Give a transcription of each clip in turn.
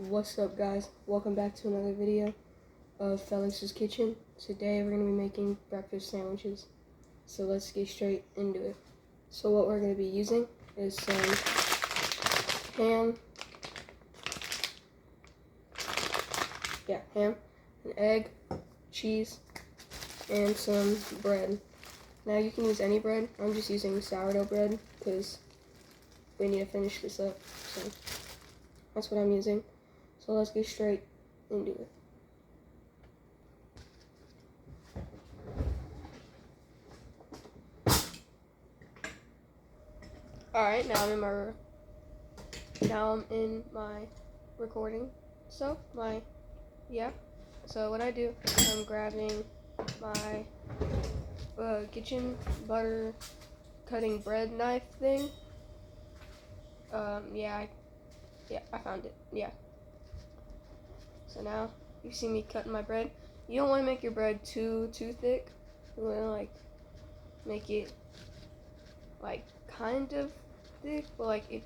What's up, guys? Welcome back to another video of Felix's Kitchen. Today we're going to be making breakfast sandwiches. So let's get straight into it. So what we're going to be using is some ham, an egg, cheese, and some bread. Now you can use any bread. I'm just using sourdough bread because we need to finish this up. So that's what I'm using. So let's get straight into it. Alright, now I'm in my recording. So what I do, I'm grabbing my kitchen butter cutting bread knife thing. I found it. So now you see me cutting my bread. You don't want to make your bread too thick. You want to make it kind of thick, but it's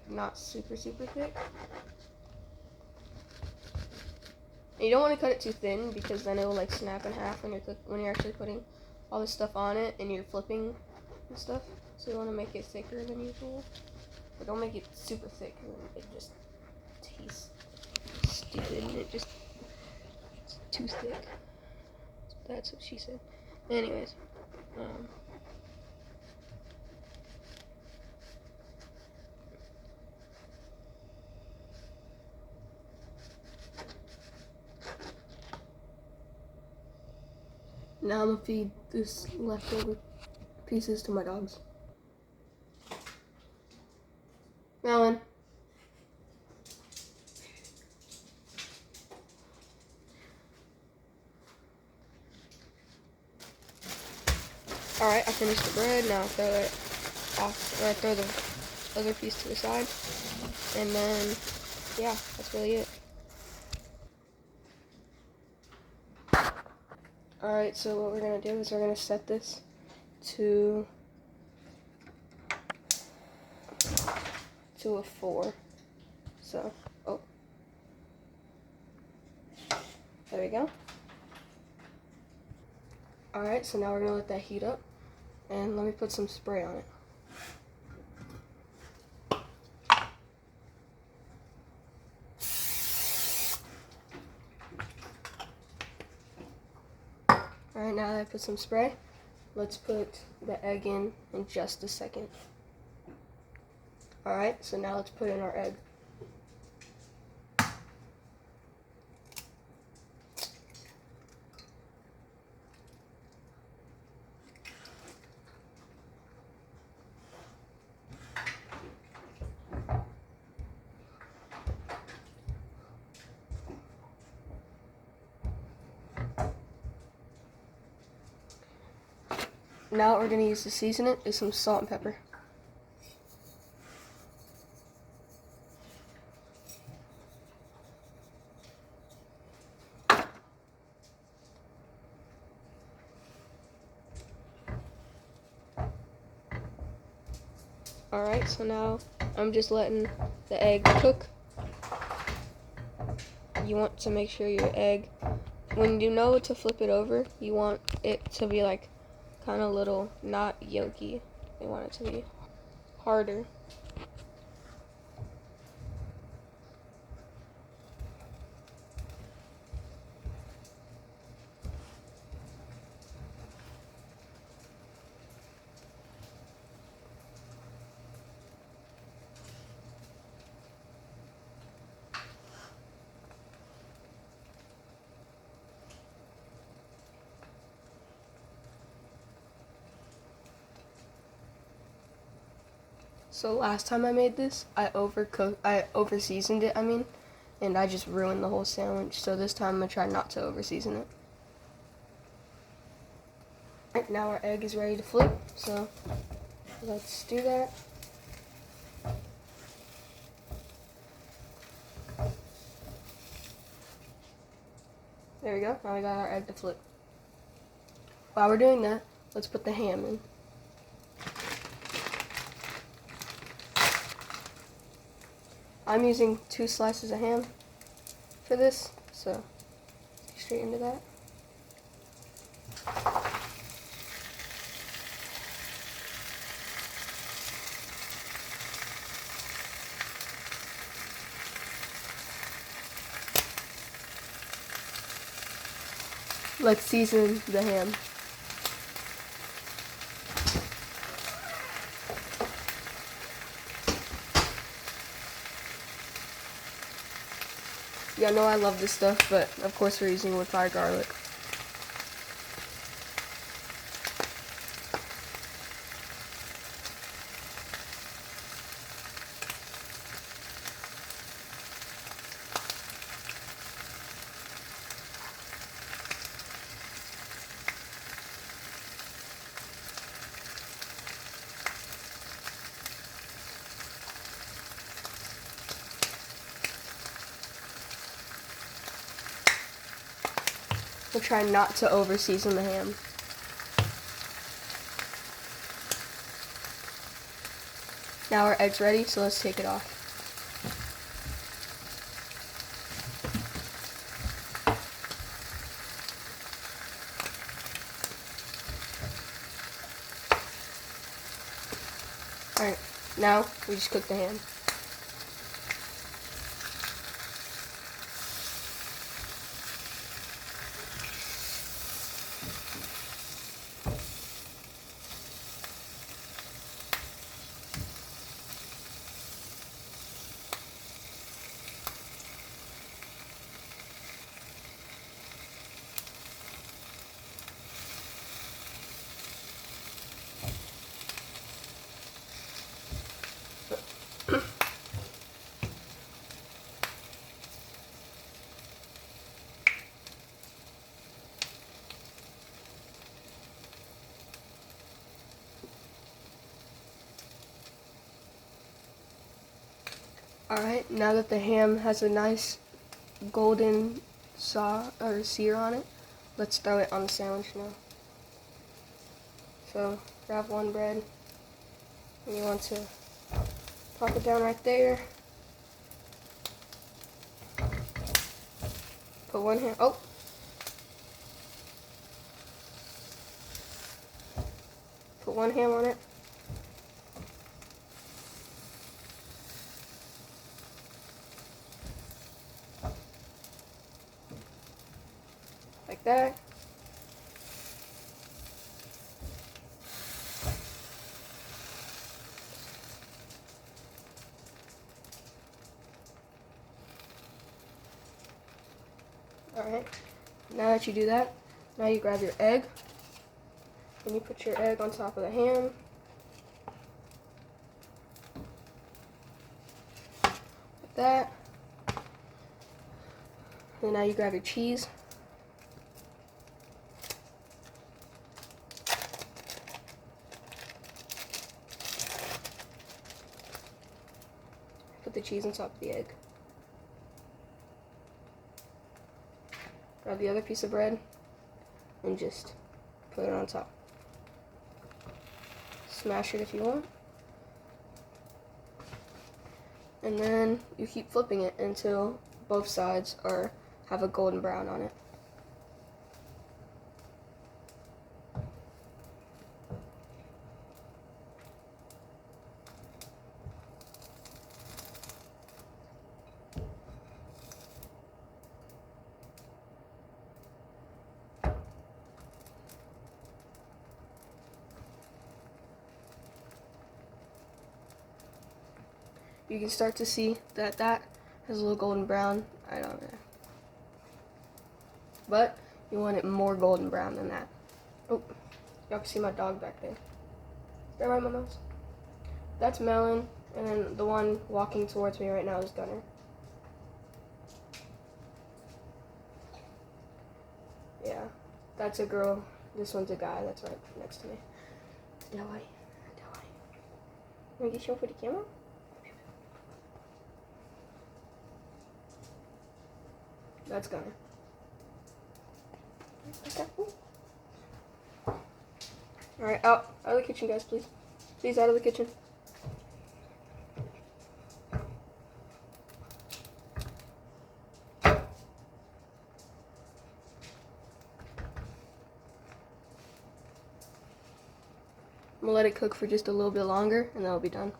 not super thick. And you don't want to cut it too thin because then it will snap in half when you're actually putting all this stuff on it and you're flipping and stuff. So you want to make it thicker than usual, but don't make it super thick and it just tastes stupid and it's too thick. That's what she said. Anyways, now I'm gonna feed this leftover pieces to my dogs. Melon. Alright, I finished the bread. Now I'll throw it off, or I throw the other piece to the side. And then, that's really it. Alright, so what we're going to do is we're going to set this to a 4. So, there we go. Alright, so now we're going to let that heat up. And let me put some spray on it. Alright, now that I put some spray, let's put the egg in just a second. Alright, so now let's put in our egg. Now what we're going to use to season it is some salt and pepper. Alright, so now I'm just letting the egg cook. You want to make sure your egg, when you know to flip it over, you want it to be kind of little, not yolky. You want it to be harder. So last time I made this, I over-seasoned it, and I just ruined the whole sandwich. So this time I'm gonna try not to over-season it. Right, now our egg is ready to flip, so let's do that. There we go, now we got our egg to flip. While we're doing that, let's put the ham in. I'm using 2 slices of ham. for this, so straight into that. Let's season the ham. Yeah, no, I love this stuff, but of course we're using wood fire garlic. We'll try not to over season the ham. Now our egg's ready, so let's take it off. Alright, now we just cook the ham. Alright, now that the ham has a nice golden sear on it, let's throw it on the sandwich now. So, grab one bread, and you want to pop it down right there. Put one ham, put one ham on it. Like that. Alright, now that you do that, now you grab your egg, and you put your egg on top of the ham. Like that. And now you grab your cheese. Put the cheese on top of the egg. Grab the other piece of bread and just put it on top. Smash it if you want. And then you keep flipping it until both sides have a golden brown on it. You can start to see that has a little golden brown. I don't know. But you want it more golden brown than that. Oh, y'all can see my dog back there. Is that right, my mouse? That's Melon, and then the one walking towards me right now is Gunner. Yeah, that's a girl. This one's a guy. That's right next to me. Dawai. Wanna get shown for the camera? That's Gunner. Alright, out of the kitchen, guys, please. Please, out of the kitchen. gonna let it cook for just a little bit longer, and then it'll be done.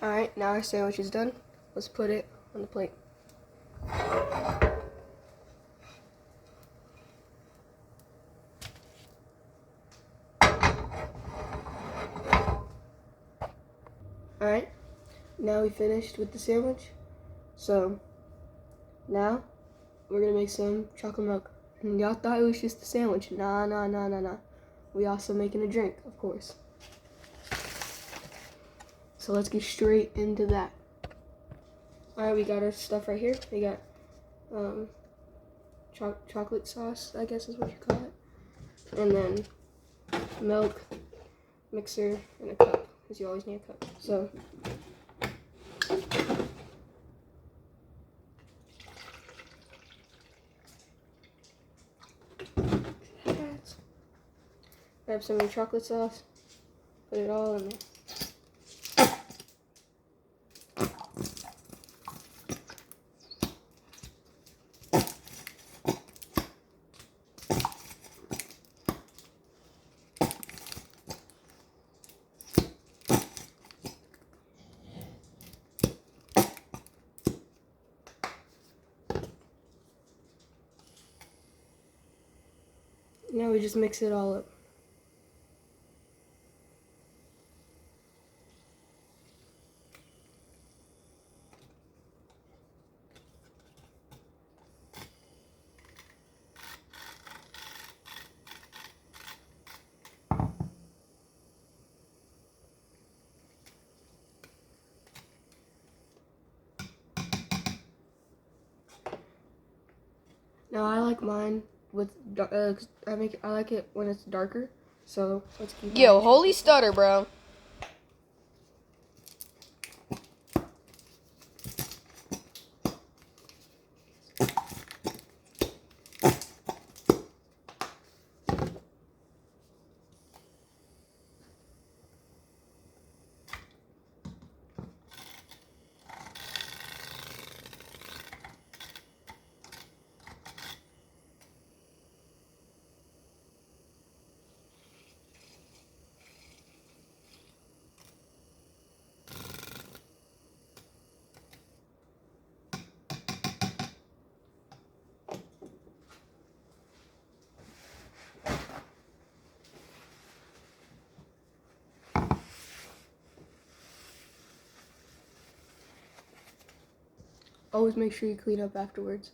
Alright, now our sandwich is done. Let's put it on the plate. Alright, now we finished with the sandwich. So, now we're gonna make some chocolate milk. And y'all thought it was just a sandwich. Nah. We also making a drink, of course. So let's get straight into that. Alright, we got our stuff right here. We got chocolate sauce, I guess is what you call it. And then milk, mixer, and a cup, because you always need a cup. So grab some of your chocolate sauce, put it all in there. Now we just mix it all up. Now I like mine with I like it when it's darker. So let's keep. Yo, holy stutter, bro. Always make sure you clean up afterwards.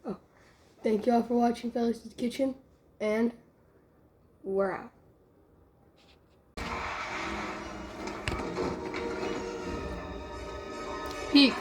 Oh, thank y'all for watching Felix's Kitchen, and we're out. Peek.